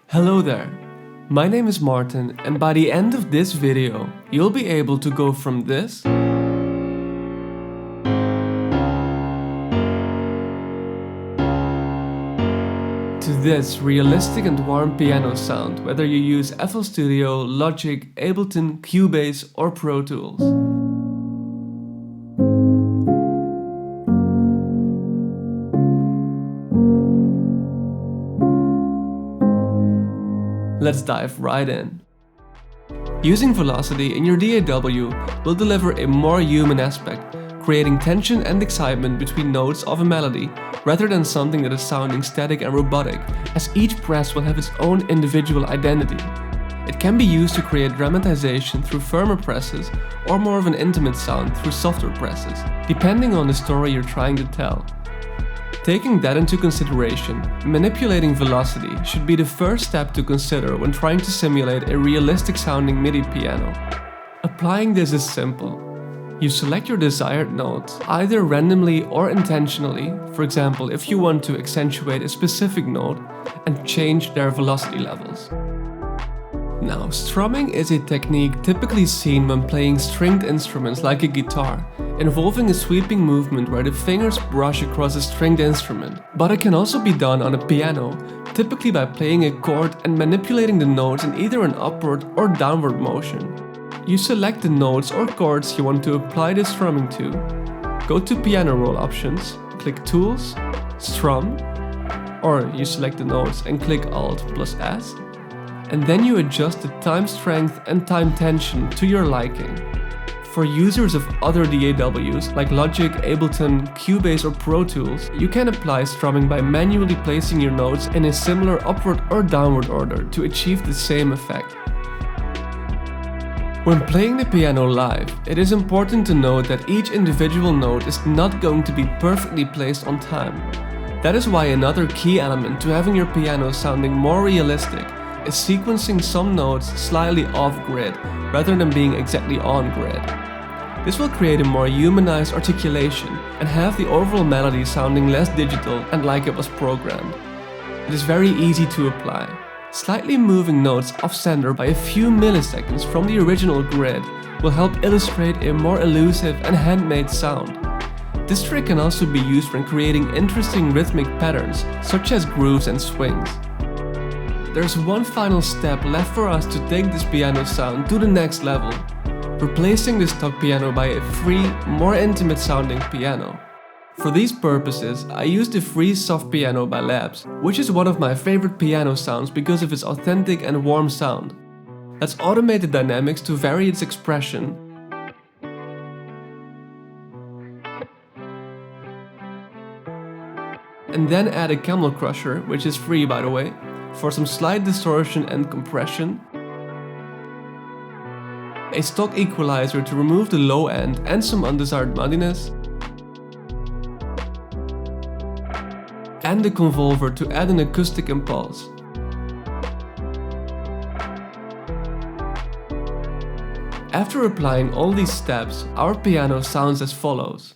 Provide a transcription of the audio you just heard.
Hello there, my name is Martin, and by the end of this video, you'll be able to go from this to this realistic and warm piano sound, whether you use FL Studio, Logic, Ableton, Cubase or Pro Tools. Let's dive right in. Using velocity in your DAW will deliver a more human aspect, creating tension and excitement between notes of a melody, rather than something that is sounding static and robotic, as each press will have its own individual identity. It can be used to create dramatization through firmer presses, or more of an intimate sound through softer presses, depending on the story you're trying to tell. Taking that into consideration, manipulating velocity should be the first step to consider when trying to simulate a realistic sounding MIDI piano. Applying this is simple. You select your desired notes, either randomly or intentionally, for example if you want to accentuate a specific note, and change their velocity levels. Now, strumming is a technique typically seen when playing stringed instruments like a guitar, involving a sweeping movement where the fingers brush across a stringed instrument. But it can also be done on a piano, typically by playing a chord and manipulating the notes in either an upward or downward motion. You select the notes or chords you want to apply the strumming to. Go to Piano Roll options, click Tools, Strum, or you select the notes and click Alt+S, and then you adjust the time strength and time tension to your liking. For users of other DAWs like Logic, Ableton, Cubase or Pro Tools, you can apply strumming by manually placing your notes in a similar upward or downward order to achieve the same effect. When playing the piano live, it is important to note that each individual note is not going to be perfectly placed on time. That is why another key element to having your piano sounding more realistic is sequencing some notes slightly off-grid rather than being exactly on-grid. This will create a more humanized articulation and have the overall melody sounding less digital and like it was programmed. It is very easy to apply. Slightly moving notes off-center by a few milliseconds from the original grid will help illustrate a more elusive and handmade sound. This trick can also be used when creating interesting rhythmic patterns, such as grooves and swings. There's one final step left for us to take this piano sound to the next level, replacing the stock piano by a free, more intimate sounding piano. For these purposes, I use the free soft piano by Labs, which is one of my favorite piano sounds because of its authentic and warm sound. Let's automate the dynamics to vary its expression. And then add a Camel Crusher, which is free by the way, for some slight distortion and compression, a stock equalizer to remove the low end and some undesired muddiness, and a convolver to add an acoustic impulse. After applying all these steps, our piano sounds as follows.